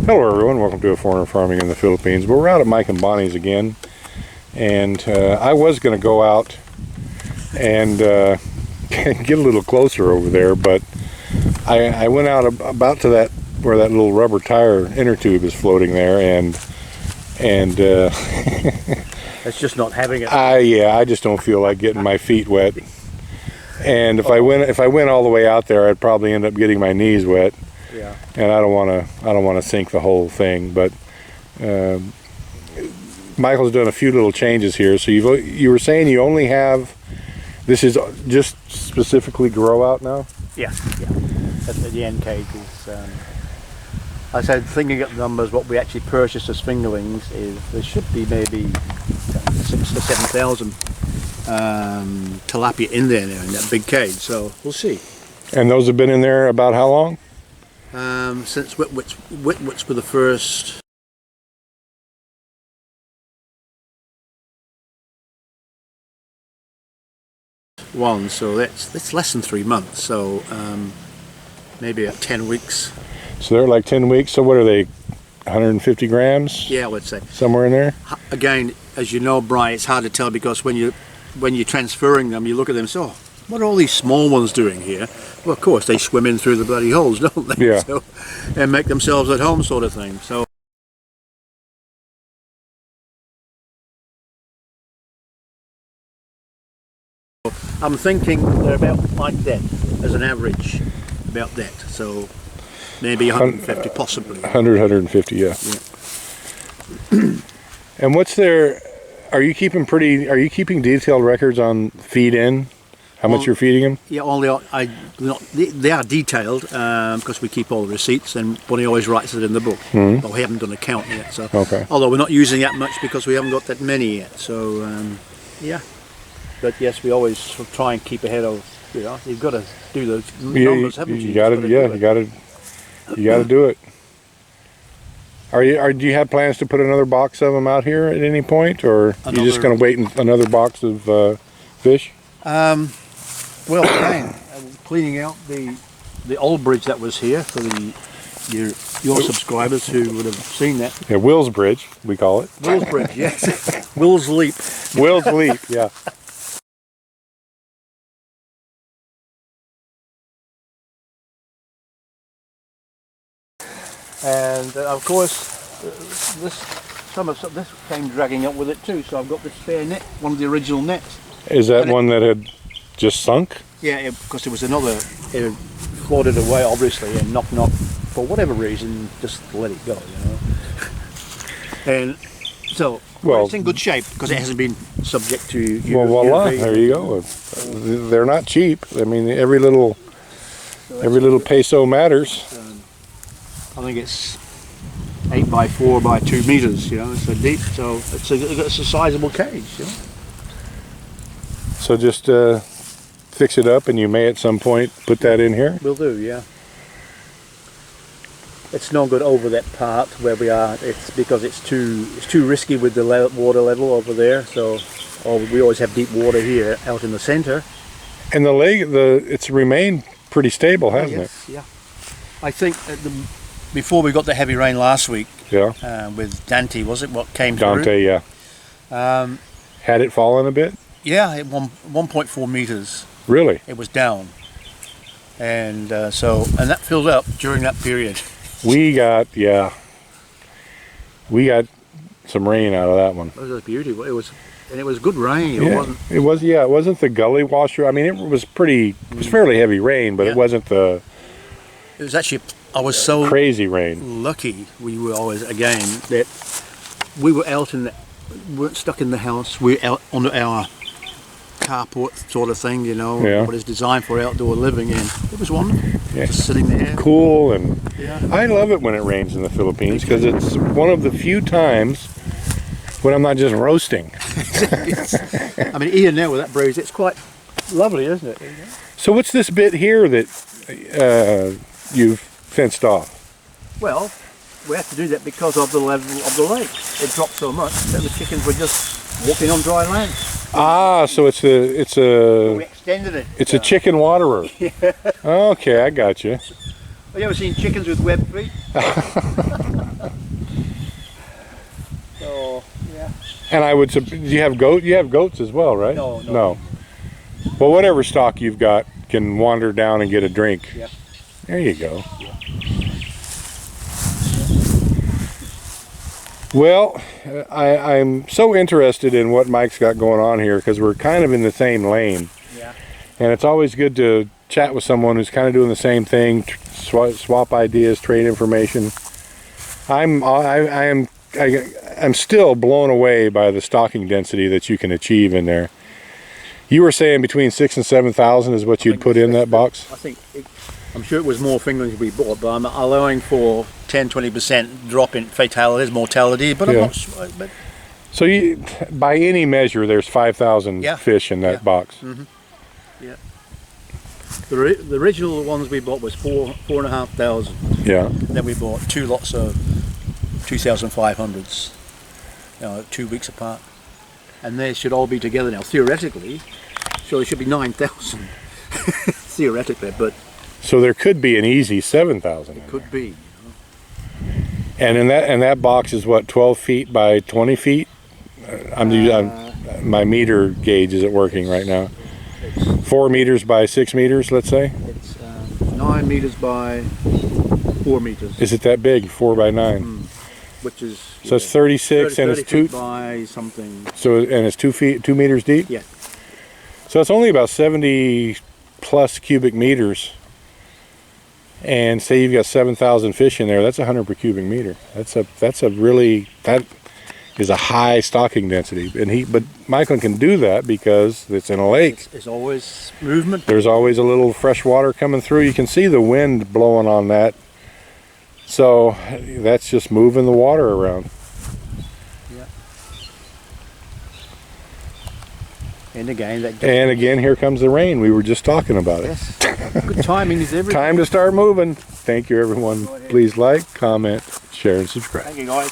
Hello everyone, welcome to A Foreigner Farming in the Philippines. We're out at Mike and Bonnie's again, and I was going to go out and get a little closer over there, but I went out about to that where that little rubber tire inner tube is floating there, and it's just not having it. I just don't feel like getting my feet wet, and if I went all the way out there, I'd probably end up getting my knees wet. Yeah. And I don't want to sink the whole thing, but Michael's done a few little changes here. So you were saying you only have, this is just specifically grow out now? Yeah. That's the end cage is. I said thinking of the numbers, what we actually purchased as fingerlings is there should be maybe 6,000 to 7,000 tilapia in there now in that big cage. So we'll see. And those have been in there about how long? Since Whitwits were the first one, so that's less than 3 months. So maybe about 10 weeks. So they're like 10 weeks. So what are they? 150 grams? Yeah, let's say somewhere in there. Again, as you know, Brian, it's hard to tell because when you're transferring them, you look at them and say, oh, what are all these small ones doing here? Well, of course, they swim in through the bloody holes, don't they? Yeah. So, and make themselves at home, sort of thing. So. I'm thinking they're about like that, as an average, about that. So maybe 150, possibly. 100, 150, yeah. And what's their? Are you keeping detailed records on feed in? How much you're feeding them? Yeah, they are detailed because we keep all the receipts, and Bonnie always writes it in the book. Mm-hmm. But we haven't done a count yet. So, okay. Although we're not using that much because we haven't got that many yet. So, yeah. But yes, we always try and keep ahead of. You know, you've got to do those numbers, haven't you? You got to, yeah. You got to do it. Do you have plans to put another box of them out here at any point, or are you just going to wait in another box of fish? Well, again, cleaning out the old bridge that was here for your subscribers who would have seen that. Yeah, Will's Bridge, we call it. Will's Bridge, yes. Will's Leap. Will's Leap, yeah. And of course, this came dragging up with it too. So I've got this spare net, one of the original nets. Is that one that had just sunk? Yeah, because it was another. It floated away, obviously, and knock for whatever reason, just let it go, you know. And so, it's in good shape because it hasn't been subject to. Well, voila! There you go. They're not cheap. I mean, every little peso matters. I think it's 8 by 4 by 2 meters. You know, it's so deep. So it's a sizable cage. You know? So just fix it up, and you may at some point put that in here. Will do, yeah. It's no good over that part where we are. It's because it's too risky with the water level over there. So we always have deep water here out in the center. And it's remained pretty stable, hasn't it? Yeah. I think before we got the heavy rain last week. Yeah. With Dante, was it what came through? Dante, yeah. Had it fallen a bit? Yeah, 1.4 meters. Really? It was down, and that filled up during that period. We got some rain out of that one. It was beautiful. It was good rain. It wasn't the gully washer. I mean, it was fairly heavy rain, but it wasn't the. It was actually. I was so crazy rain. Lucky we were always that we were out we weren't stuck in the house. We were out on our carport sort of thing, you know, what is designed for outdoor living, and it was wonderful. Yeah. Just sitting there. Cool, and I love it when it rains in the Philippines because it's one of the few times when I'm not just roasting. I mean, even now with that breeze, it's quite lovely, isn't it? So what's this bit here that you've fenced off? Well, we have to do that because of the level of the lake. It dropped so much that the chickens were just walking on dry land. Ah, so it's a. We extended it. It's a chicken waterer. Yeah. Okay, I got you. Have you ever seen chickens with webbed feet? Oh, yeah. And I would, do you have goats as well, right? No. Well, whatever stock you've got can wander down and get a drink. Yeah. There you go. Yeah. Well, I'm so interested in what Mike's got going on here because we're kind of in the same lane. Yeah. And it's always good to chat with someone who's kind of doing the same thing, swap ideas, trade information. I'm still blown away by the stocking density that you can achieve in there. You were saying between 6,000 and 7,000 is what you'd put in that box? I think I'm sure it was more fingerlings we bought, but I'm allowing for 10-20% drop in mortality, but I'm not sure. But so by any measure, there's 5,000 fish in that box. Mm-hmm. Yeah. The original ones we bought was 4,500. Yeah. Then we bought 2 lots of 2,500s, 2 weeks apart, and they should all be together now. Theoretically, so there should be 9,000. Theoretically, but so there could be an easy 7,000. It could be. And in that box is what, 12 feet by 20 feet? My meter gauge isn't working right now. 4 meters by 6 meters, let's say. It's 9 meters by 4 meters. Is it that big? 4 by 9. Which is so it's 36 and it's 2 by something. So and it's 2 meters deep. Yeah. So it's only about 70 plus cubic meters. And say you've got 7,000 fish in there, that's 100 per cubic meter. That is a high stocking density. But Michael can do that because it's in a lake. It's always movement. There's always a little fresh water coming through. You can see the wind blowing on that. So that's just moving the water around. Yeah. And again, here comes the rain. We were just talking about it. Yes. Good timing is everything. Time to start moving. Thank you, everyone. Please like, comment, share, and subscribe. Thank you, guys.